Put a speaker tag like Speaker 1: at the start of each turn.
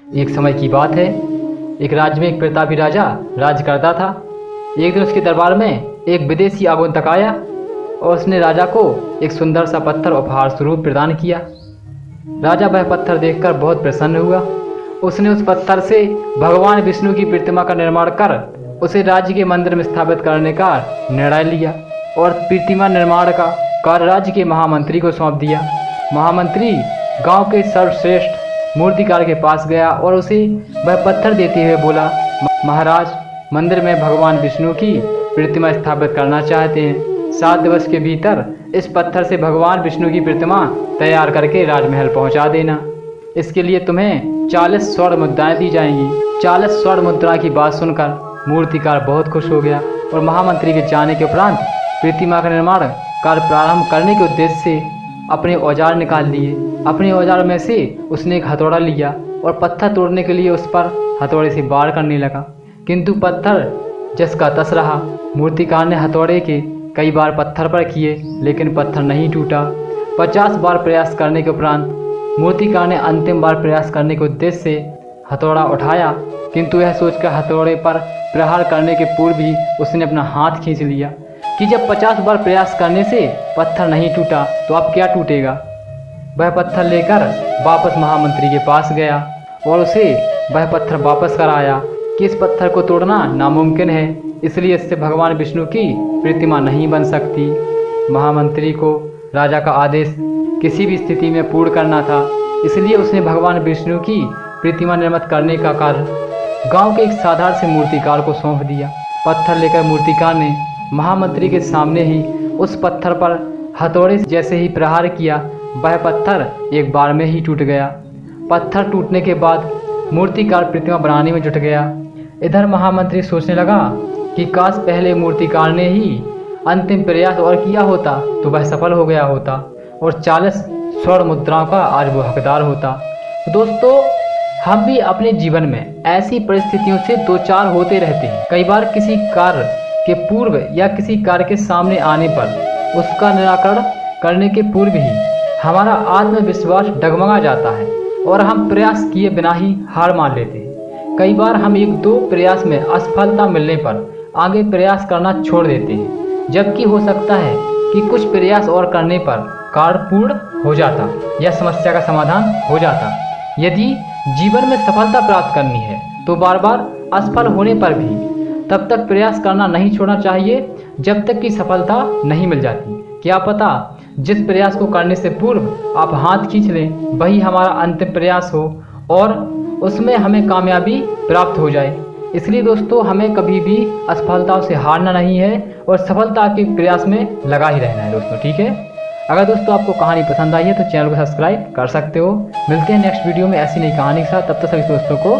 Speaker 1: एक समय की बात है, एक राज्य में एक प्रतापी राजा राज करता था। एक दिन उसके दरबार में एक विदेशी आगंतुक आया और उसने राजा को एक सुंदर सा पत्थर उपहार स्वरूप प्रदान किया। राजा वह पत्थर देखकर बहुत प्रसन्न हुआ। उसने उस पत्थर से भगवान विष्णु की प्रतिमा का निर्माण कर उसे राज्य के मंदिर में स्थापित करने का निर्णय लिया और प्रतिमा निर्माण का कार्य राज्य के महामंत्री को सौंप दिया। महामंत्री गांव के सर्वश्रेष्ठ मूर्तिकार के पास गया और उसे वह पत्थर देते हुए बोला, महाराज, मंदिर में भगवान विष्णु की प्रतिमा स्थापित करना चाहते हैं। 7 दिवस के भीतर इस पत्थर से भगवान विष्णु की प्रतिमा तैयार करके राजमहल पहुंचा देना। इसके लिए तुम्हें 40 स्वर्ण मुद्राएं दी जाएंगी। 40 स्वर्ण मुद्रा की बात सुनकर मूर्तिकार बहुत खुश हो गया और महामंत्री के जाने के उपरांत प्रतिमा का निर्माण कार्य प्रारंभ करने के उद्देश्य से अपने औजार निकाल लिए। अपने औजार में से उसने एक हथौड़ा लिया और पत्थर तोड़ने के लिए उस पर हथौड़े से वार करने लगा, किंतु पत्थर जिसका तस रहा। मूर्तिकार ने हथौड़े के कई बार पत्थर पर किए, लेकिन पत्थर नहीं टूटा। 50 बार प्रयास करने के उपरांत मूर्तिकार ने अंतिम बार प्रयास करने के उद्देश्य से हथौड़ा उठाया, किंतु यह सोचकर हथौड़े पर प्रहार करने के पूर्व ही उसने अपना हाथ खींच लिया कि जब 50 बार प्रयास करने से पत्थर नहीं टूटा तो अब क्या टूटेगा। वह पत्थर लेकर वापस महामंत्री के पास गया और उसे वह पत्थर वापस कराया कि इस पत्थर को तोड़ना नामुमकिन है, इसलिए इससे भगवान विष्णु की प्रतिमा नहीं बन सकती। महामंत्री को राजा का आदेश किसी भी स्थिति में पूर्ण करना था, इसलिए उसने भगवान विष्णु की प्रतिमा निर्मित करने का कार्य गांव के एक साधारण से मूर्तिकार को सौंप दिया। पत्थर लेकर मूर्तिकार ने महामंत्री के सामने ही उस पत्थर पर हथौड़े जैसे ही प्रहार किया, वह पत्थर एक बार में ही टूट गया। पत्थर टूटने के बाद मूर्तिकार प्रतिमा बनाने में जुट गया। इधर महामंत्री सोचने लगा कि काश पहले मूर्तिकार ने ही अंतिम प्रयास और किया होता तो वह सफल हो गया होता और 40 स्वर्ण मुद्राओं का आज वो हकदार होता। दोस्तों, हम भी अपने जीवन में ऐसी परिस्थितियों से दो चार होते रहते हैं। कई बार किसी कार्य के पूर्व या किसी कार्य के सामने आने पर उसका निराकरण करने के पूर्व ही हमारा आत्मविश्वास डगमगा जाता है और हम प्रयास किए बिना ही हार मान लेते हैं। कई बार हम 1-2 प्रयास में असफलता मिलने पर आगे प्रयास करना छोड़ देते हैं, जबकि हो सकता है कि कुछ प्रयास और करने पर कार्य पूर्ण हो जाता या समस्या का समाधान हो जाता। यदि जीवन में सफलता प्राप्त करनी है तो बार बार असफल होने पर भी तब तक प्रयास करना नहीं छोड़ना चाहिए जब तक कि सफलता नहीं मिल जाती। क्या पता जिस प्रयास को करने से पूर्व आप हाथ खींच लें वही हमारा अंतिम प्रयास हो और उसमें हमें कामयाबी प्राप्त हो जाए। इसलिए दोस्तों, हमें कभी भी असफलताओं से हारना नहीं है और सफलता के प्रयास में लगा ही रहना है दोस्तों, ठीक है। अगर दोस्तों आपको कहानी पसंद आई है तो चैनल को सब्सक्राइब कर सकते हो। मिलते हैं नेक्स्ट वीडियो में ऐसी नई कहानी के साथ। तब तक सभी दोस्तों को